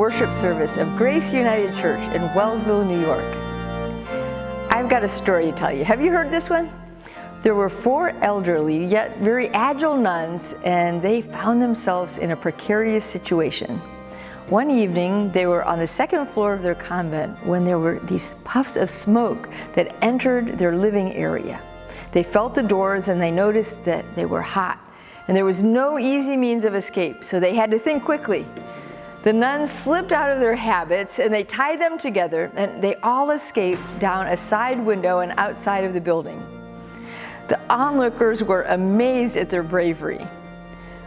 worship service of Grace United Church in Wellsville, New York. I've got a story to tell you. Have you heard this one? There were 4 elderly yet very agile nuns, and they found themselves in a precarious situation. One evening, they were on the 2nd floor of their convent when there were these puffs of smoke that entered their living area. They felt the doors and they noticed that they were hot, and there was no easy means of escape, so they had to think quickly. The nuns slipped out of their habits and they tied them together, and they all escaped down a side window and outside of the building. The onlookers were amazed at their bravery.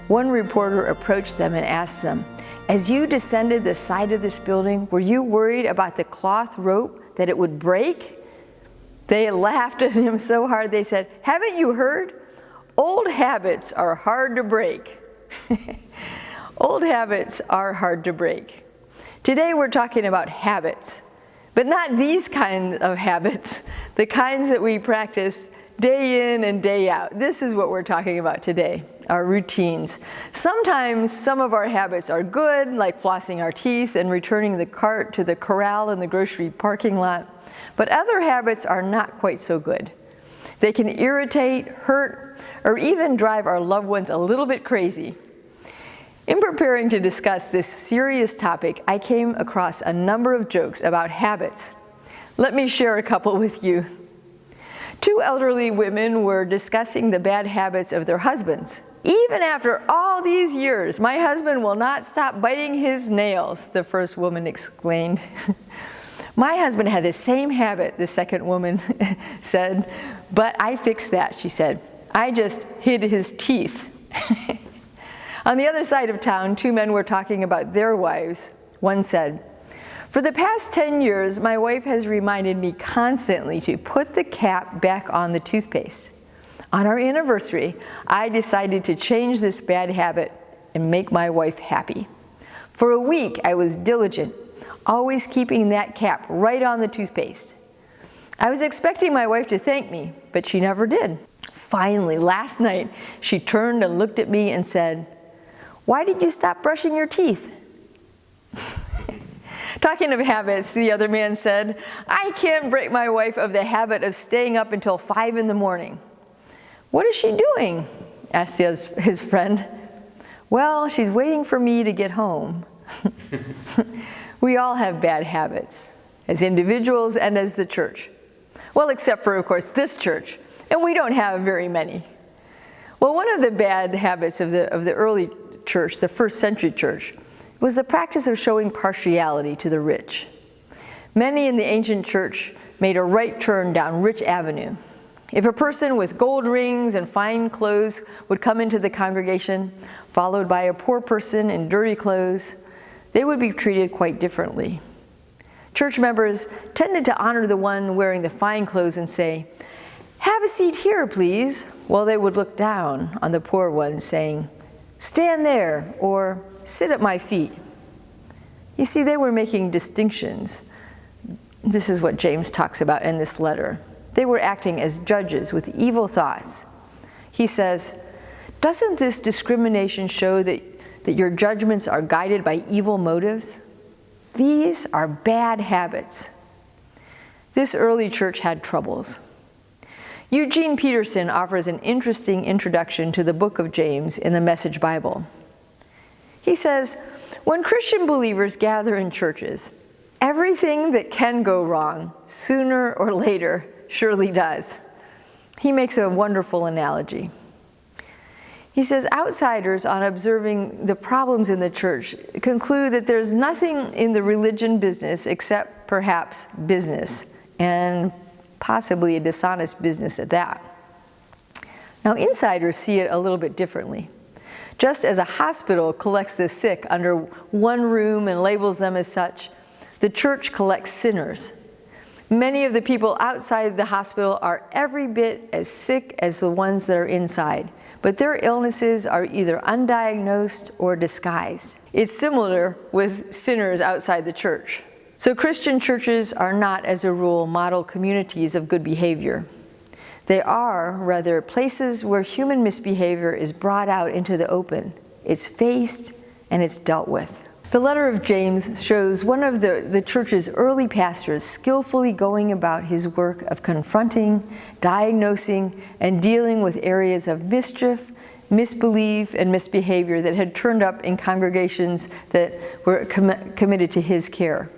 One reporter approached them and asked them, "As you descended the side of this building, were you worried about the cloth rope, that it would break?" They laughed at him so hard they said, "Haven't you heard? Old habits are hard to break." Old habits are hard to break. Today we're talking about habits, but not these kinds of habits, the kinds that we practice day in and day out. This is what we're talking about today, our routines. Sometimes some of our habits are good, like flossing our teeth and returning the cart to the corral in the grocery parking lot, but other habits are not quite so good. They can irritate, hurt, or even drive our loved ones a little bit crazy. In preparing to discuss this serious topic, I came across a number of jokes about habits. Let me share a couple with you. 2 elderly women were discussing the bad habits of their husbands. "Even after all these years, my husband will not stop biting his nails," the first woman exclaimed. "My husband had the same habit," the second woman said, "but I fixed that," she said. "I just hid his teeth." On the other side of town, 2 men were talking about their wives. One said, "For the past 10 years, my wife has reminded me constantly to put the cap back on the toothpaste. On our anniversary, I decided to change this bad habit and make my wife happy. For a week, I was diligent, always keeping that cap right on the toothpaste. I was expecting my wife to thank me, but she never did. Finally, last night, she turned and looked at me and said, 'Why did you stop brushing your teeth?'" Talking of habits, the other man said, "I can't break my wife of the habit of staying up until 5 in the morning." "What is she doing?" asked his friend. "Well, she's waiting for me to get home." We all have bad habits, as individuals and as the church. Well, except for, of course, this church, and we don't have very many. Well, one of the bad habits of the early church, the first century church, was the practice of showing partiality to the rich. Many in the ancient church made a right turn down Rich Avenue. If a person with gold rings and fine clothes would come into the congregation, followed by a poor person in dirty clothes, they would be treated quite differently. Church members tended to honor the one wearing the fine clothes and say, "Have a seat here, please," while they would look down on the poor one, saying, "Stand there," or "Sit at my feet." You see, they were making distinctions. This is what James talks about in this letter. They were acting as judges with evil thoughts. He says, "Doesn't this discrimination show that your judgments are guided by evil motives? These are bad habits." This early church had troubles. Eugene Peterson offers an interesting introduction to the book of James in the Message Bible. He says, "When Christian believers gather in churches, everything that can go wrong, sooner or later, surely does." He makes a wonderful analogy. He says, "Outsiders, on observing the problems in the church, conclude that there's nothing in the religion business except perhaps business, and possibly a dishonest business at that." Now, insiders see it a little bit differently. Just as a hospital collects the sick under one room and labels them as such, the church collects sinners. Many of the people outside the hospital are every bit as sick as the ones that are inside, but their illnesses are either undiagnosed or disguised. It's similar with sinners outside the church. So Christian churches are not, as a rule, model communities of good behavior. They are, rather, places where human misbehavior is brought out into the open. It's faced and it's dealt with. The letter of James shows one of the church's early pastors skillfully going about his work of confronting, diagnosing, and dealing with areas of mischief, misbelief, and misbehavior that had turned up in congregations that were committed to his care.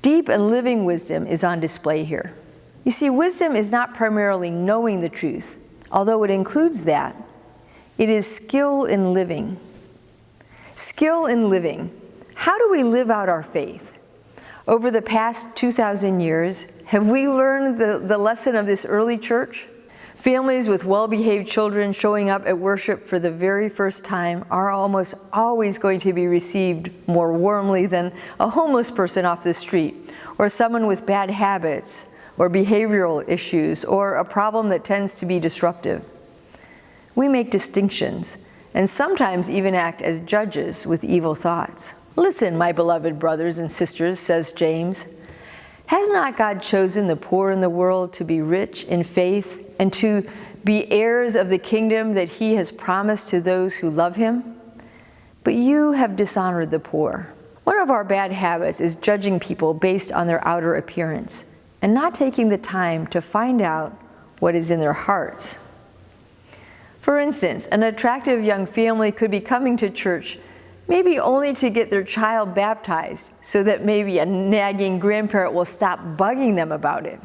Deep and living wisdom is on display here. You see, wisdom is not primarily knowing the truth, although it includes that. It is skill in living. Skill in living. How do we live out our faith? Over the past 2,000 years, have we learned the lesson of this early church? Families with well-behaved children showing up at worship for the very first time are almost always going to be received more warmly than a homeless person off the street, or someone with bad habits, or behavioral issues, or a problem that tends to be disruptive. We make distinctions, and sometimes even act as judges with evil thoughts. Listen, my beloved brothers and sisters, says James, has not God chosen the poor in the world to be rich in faith and to be heirs of the kingdom that he has promised to those who love him? But you have dishonored the poor. One of our bad habits is judging people based on their outer appearance and not taking the time to find out what is in their hearts. For instance, an attractive young family could be coming to church maybe only to get their child baptized so that maybe a nagging grandparent will stop bugging them about it.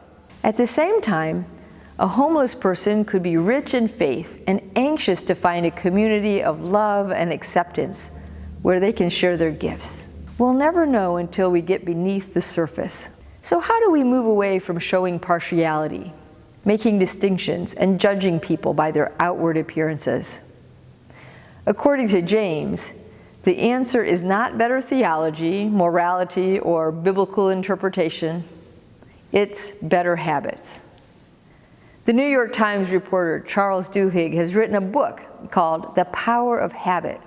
At the same time, a homeless person could be rich in faith and anxious to find a community of love and acceptance where they can share their gifts. We'll never know until we get beneath the surface. So how do we move away from showing partiality, making distinctions, and judging people by their outward appearances? According to James, the answer is not better theology, morality, or biblical interpretation. It's better habits. The New York Times reporter Charles Duhigg has written a book called The Power of Habit.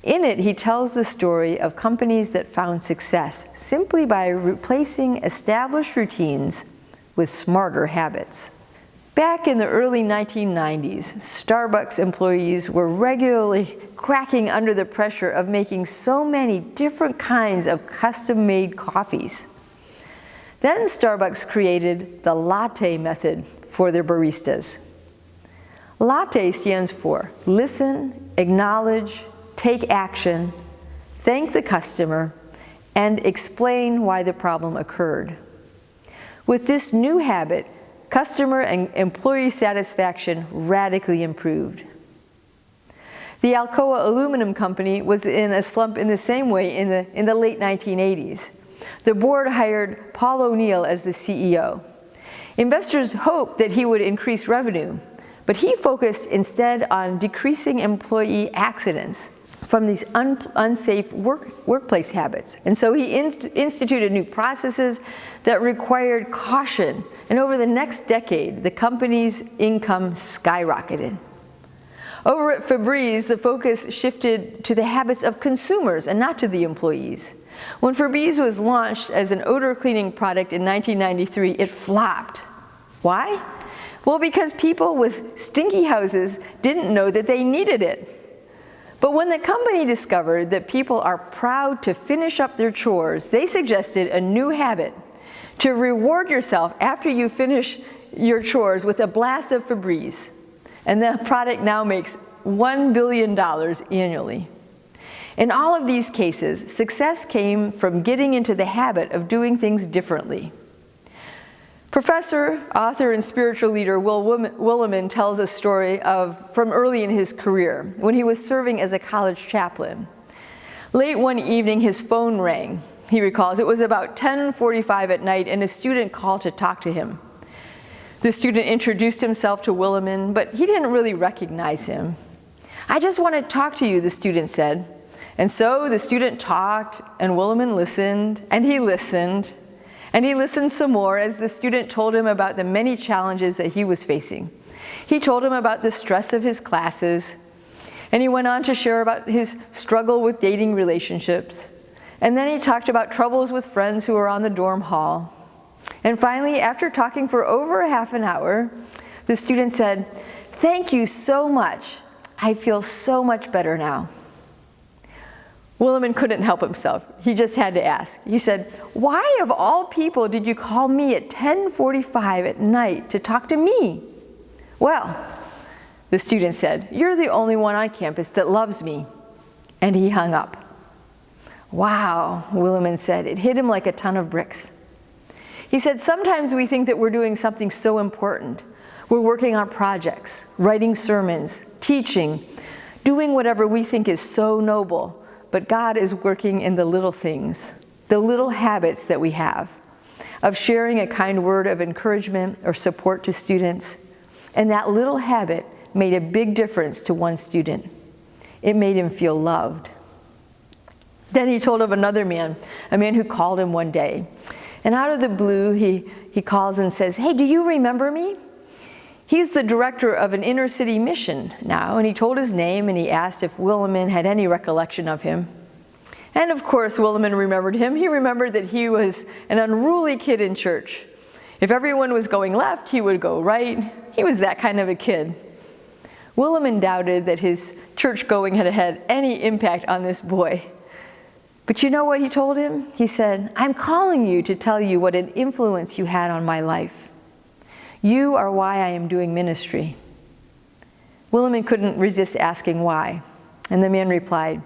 In it, he tells the story of companies that found success simply by replacing established routines with smarter habits. Back in the early 1990s, Starbucks employees were regularly cracking under the pressure of making so many different kinds of custom-made coffees. Then Starbucks created the latte method for their baristas. Latte stands for listen, acknowledge, take action, thank the customer, and explain why the problem occurred. With this new habit, customer and employee satisfaction radically improved. The Alcoa Aluminum Company was in a slump in the same way in the late 1980s. The board hired Paul O'Neill as the CEO. Investors hoped that he would increase revenue, but he focused instead on decreasing employee accidents from these unsafe workplace habits. And so he instituted new processes that required caution. And over the next decade, the company's income skyrocketed. Over at Febreze, the focus shifted to the habits of consumers and not to the employees. When Febreze was launched as an odor cleaning product in 1993, it flopped. Why? Well, because people with stinky houses didn't know that they needed it. But when the company discovered that people are proud to finish up their chores, they suggested a new habit: to reward yourself after you finish your chores with a blast of Febreze. And the product now makes $1 billion annually. In all of these cases, success came from getting into the habit of doing things differently. Professor, author, and spiritual leader Will Willimon tells a story from early in his career, when he was serving as a college chaplain. Late one evening, his phone rang. He recalls it was about 10:45 at night, and a student called to talk to him. The student introduced himself to Willimon, but he didn't really recognize him. "I just want to talk to you," the student said. And so the student talked, and Willimon listened, and he listened. And he listened some more as the student told him about the many challenges that he was facing. He told him about the stress of his classes, and he went on to share about his struggle with dating relationships. And then he talked about troubles with friends who were on the dorm hall. And finally, after talking for over a half an hour, the student said, "Thank you so much. I feel so much better now." Williman couldn't help himself. He just had to ask. He said, "Why of all people did you call me at 10:45 at night to talk to me?" "Well," the student said, "you're the only one on campus that loves me." And he hung up. "Wow," Williman said. It hit him like a ton of bricks. He said, "Sometimes we think that we're doing something so important. We're working on projects, writing sermons, teaching, doing whatever we think is so noble. But God is working in the little things, the little habits that we have, of sharing a kind word of encouragement or support to students. And that little habit made a big difference to one student. It made him feel loved." Then he told of another man, a man who called him one day. And out of the blue, he calls and says, "Hey, do you remember me?" He's the director of an inner city mission now, and he told his name and he asked if Williman had any recollection of him. And of course, Williman remembered him. He remembered that he was an unruly kid in church. If everyone was going left, he would go right. He was that kind of a kid. Williman doubted that his church going had had any impact on this boy. But you know what he told him? He said, "I'm calling you to tell you what an influence you had on my life. You are why I am doing ministry." Williman couldn't resist asking why. And the man replied,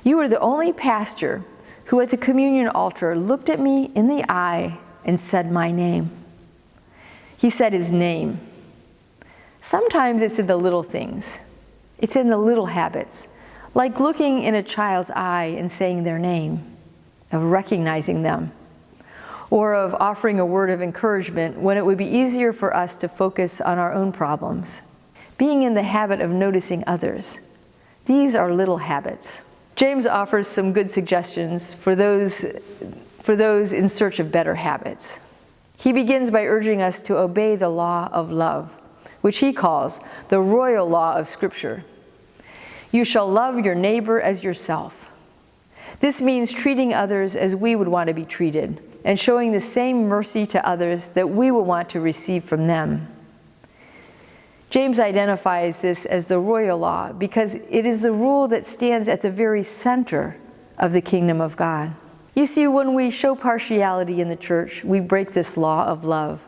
"You are the only pastor who at the communion altar looked at me in the eye and said my name." He said his name. Sometimes it's in the little things. It's in the little habits, like looking in a child's eye and saying their name, of recognizing them, or of offering a word of encouragement when it would be easier for us to focus on our own problems. Being in the habit of noticing others. These are little habits. James offers some good suggestions for those in search of better habits. He begins by urging us to obey the law of love, which he calls the royal law of Scripture. You shall love your neighbor as yourself. This means treating others as we would want to be treated, and showing the same mercy to others that we will want to receive from them. James identifies this as the royal law because it is the rule that stands at the very center of the kingdom of God. You see, when we show partiality in the church, we break this law of love.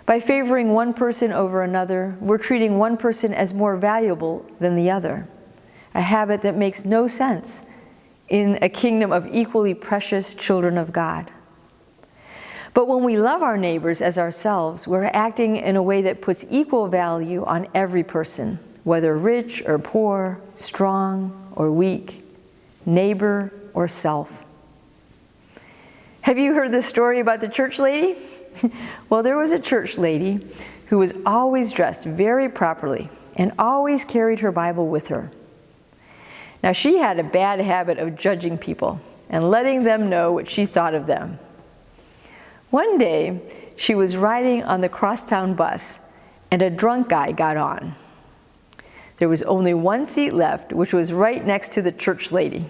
By favoring one person over another, we're treating one person as more valuable than the other, a habit that makes no sense in a kingdom of equally precious children of God. But when we love our neighbors as ourselves, we're acting in a way that puts equal value on every person, whether rich or poor, strong or weak, neighbor or self. Have you heard the story about the church lady? Well, there was a church lady who was always dressed very properly and always carried her Bible with her. Now, she had a bad habit of judging people and letting them know what she thought of them. One day, she was riding on the crosstown bus, and a drunk guy got on. There was only one seat left, which was right next to the church lady.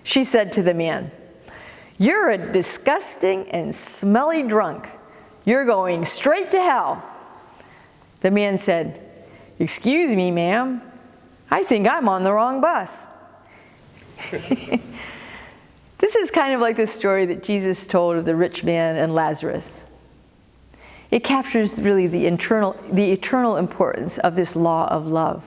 She said to the man, "You're a disgusting and smelly drunk. You're going straight to hell." The man said, "Excuse me, ma'am. I think I'm on the wrong bus." This is kind of like the story that Jesus told of the rich man and Lazarus. It captures really the eternal importance of this law of love.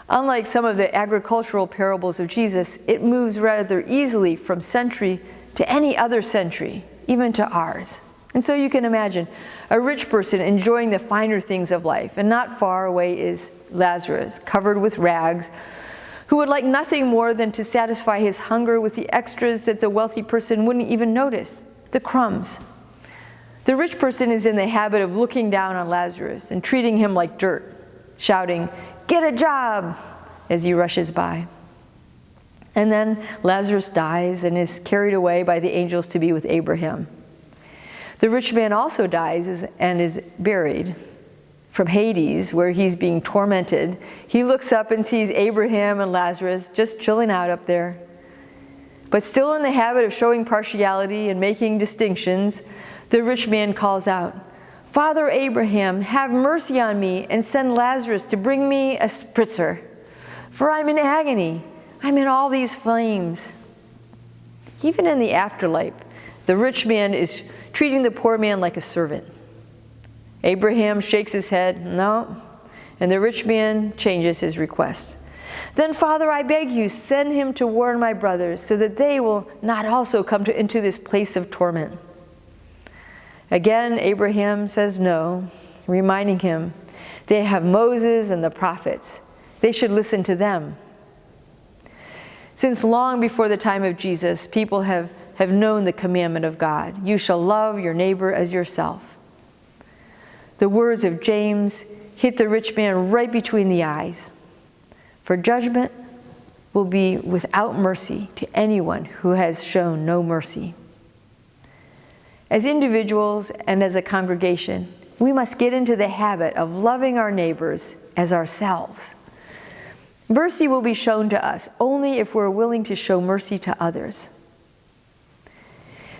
Unlike some of the agricultural parables of Jesus, it moves rather easily from century to any other century, even to ours. And so you can imagine a rich person enjoying the finer things of life, and not far away is Lazarus, covered with rags, who would like nothing more than to satisfy his hunger with the extras that the wealthy person wouldn't even notice, the crumbs. The rich person is in the habit of looking down on Lazarus and treating him like dirt, shouting, "Get a job," as he rushes by. And then Lazarus dies and is carried away by the angels to be with Abraham. The rich man also dies and is buried. From Hades, where he's being tormented, he looks up and sees Abraham and Lazarus just chilling out up there. But still in the habit of showing partiality and making distinctions, the rich man calls out, "Father Abraham, have mercy on me and send Lazarus to bring me a spritzer, for I'm in agony. I'm in all these flames. Even in the afterlife, the rich man is treating the poor man like a servant. Abraham shakes his head, no, and the rich man changes his request. Then, Father, I beg you, send him to warn my brothers so that they will not also come into this place of torment. Again, Abraham says no, reminding him they have Moses and the prophets. They should listen to them. Since long before the time of Jesus, people have known the commandment of God. You shall love your neighbor as yourself. The words of James hit the rich man right between the eyes. For judgment will be without mercy to anyone who has shown no mercy. As individuals and as a congregation, we must get into the habit of loving our neighbors as ourselves. Mercy will be shown to us only if we're willing to show mercy to others.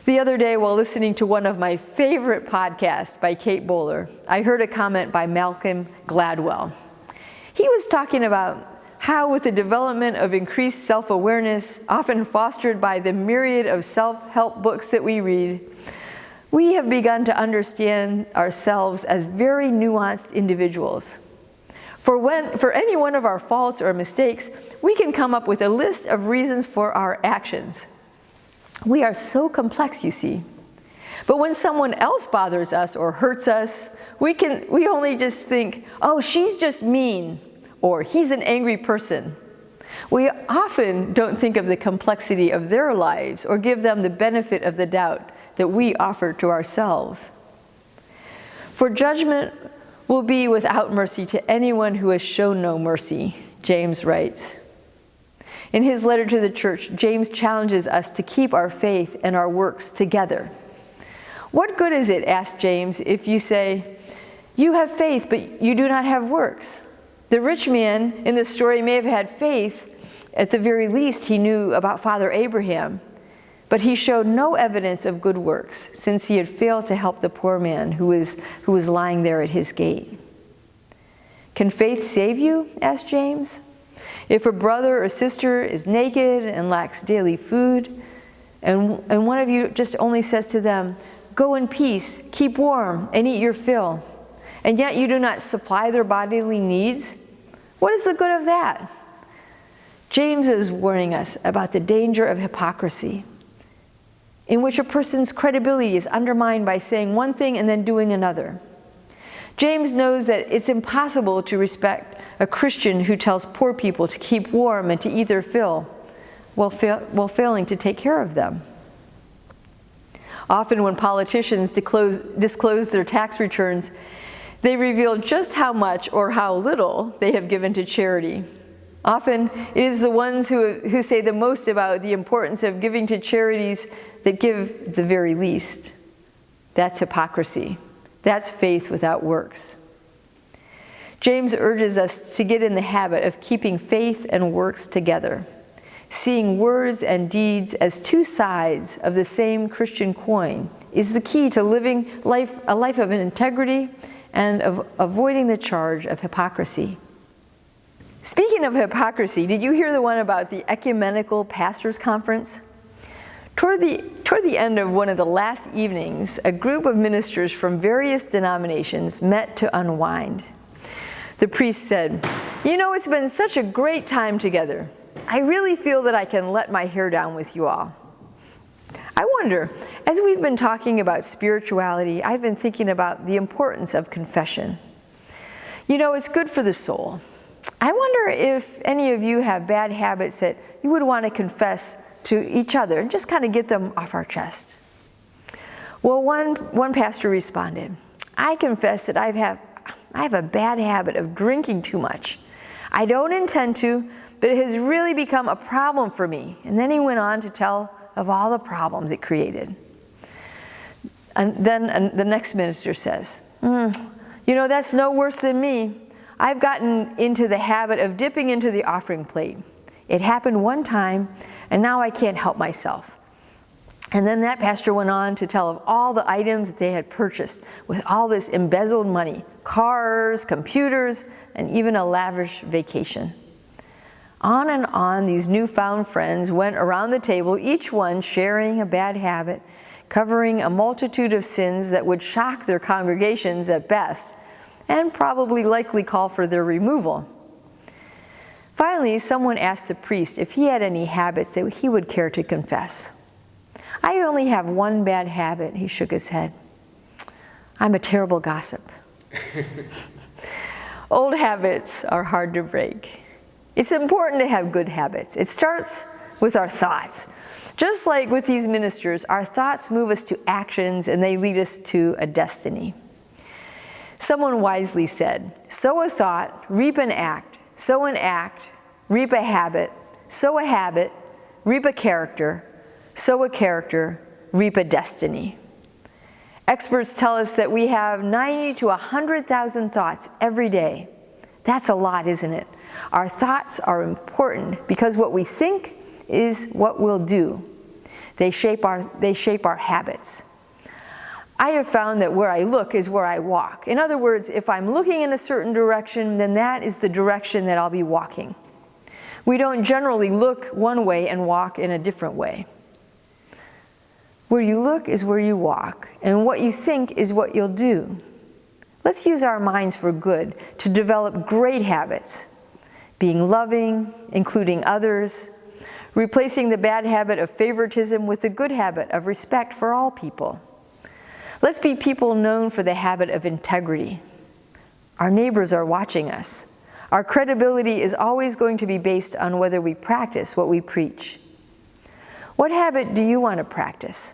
The other day, while listening to one of my favorite podcasts by Kate Bowler, I heard a comment by Malcolm Gladwell. He was talking about how, with the development of increased self-awareness, often fostered by the myriad of self-help books that we read, we have begun to understand ourselves as very nuanced individuals. For any one of our faults or mistakes, we can come up with a list of reasons for our actions. We are so complex, you see. But when someone else bothers us or hurts us, we only just think, oh, she's just mean, or he's an angry person. We often don't think of the complexity of their lives or give them the benefit of the doubt that we offer to ourselves. For judgment will be without mercy to anyone who has shown no mercy, James writes. In his letter to the church, James challenges us to keep our faith and our works together. What good is it, asked James, if you say, you have faith, but you do not have works? The rich man in the story may have had faith. At the very least, he knew about Father Abraham, but he showed no evidence of good works, since he had failed to help the poor man who was lying there at his gate. Can faith save you? Asked James. If a brother or sister is naked and lacks daily food, and one of you just only says to them, go in peace, keep warm, and eat your fill, and yet you do not supply their bodily needs, what is the good of that? James is warning us about the danger of hypocrisy, in which a person's credibility is undermined by saying one thing and then doing another. James knows that it's impossible to respect a Christian who tells poor people to keep warm and to eat their fill while failing to take care of them. Often when politicians disclose their tax returns, they reveal just how much or how little they have given to charity. Often it is the ones who say the most about the importance of giving to charities that give the very least. That's hypocrisy. That's faith without works. James urges us to get in the habit of keeping faith and works together, seeing words and deeds as two sides of the same Christian coin is the key to living a life of integrity and of avoiding the charge of hypocrisy. Speaking of hypocrisy, did you hear the one about the Ecumenical Pastors Conference? Toward the end of one of the last evenings, a group of ministers from various denominations met to unwind. The priest said, "You know, it's been such a great time together. I really feel that I can let my hair down with you all. I wonder, as we've been talking about spirituality, I've been thinking about the importance of confession. You know, it's good for the soul. I wonder if any of you have bad habits that you would want to confess to each other and just kind of get them off our chest." Well, one pastor responded, "I confess that I have a bad habit of drinking too much. I don't intend to, but it has really become a problem for me." And then he went on to tell of all the problems it created. And then the next minister says, "You know, that's no worse than me. I've gotten into the habit of dipping into the offering plate. It happened one time, and now I can't help myself." And then that pastor went on to tell of all the items that they had purchased with all this embezzled money, cars, computers, and even a lavish vacation. On these newfound friends went around the table, each one sharing a bad habit, covering a multitude of sins that would shock their congregations at best, and probably likely call for their removal. Finally, someone asked the priest if he had any habits that he would care to confess. "I only have one bad habit," he shook his head. "I'm a terrible gossip." Old habits are hard to break. It's important to have good habits. It starts with our thoughts. Just like with these ministers, our thoughts move us to actions and they lead us to a destiny. Someone wisely said, "Sow a thought, reap an act. Sow an act, reap a habit. Sow a habit, reap a character. Sow a character, reap a destiny." Experts tell us that we have 90 to 100,000 thoughts every day. That's a lot, isn't it? Our thoughts are important because what we think is what we'll do. They shape our habits. I have found that where I look is where I walk. In other words, if I'm looking in a certain direction, then that is the direction that I'll be walking. We don't generally look one way and walk in a different way. Where you look is where you walk, and what you think is what you'll do. Let's use our minds for good to develop great habits. Being loving, including others, replacing the bad habit of favoritism with the good habit of respect for all people. Let's be people known for the habit of integrity. Our neighbors are watching us. Our credibility is always going to be based on whether we practice what we preach. What habit do you want to practice?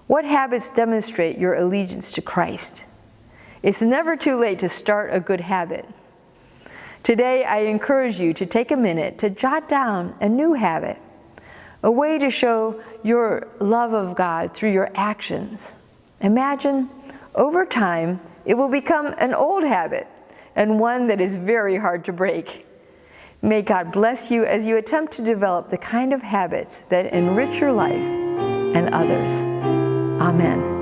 What habits demonstrate your allegiance to Christ? It's never too late to start a good habit. Today, I encourage you to take a minute to jot down a new habit, a way to show your love of God through your actions. Imagine, over time, it will become an old habit and one that is very hard to break. May God bless you as you attempt to develop the kind of habits that enrich your life and others. Amen.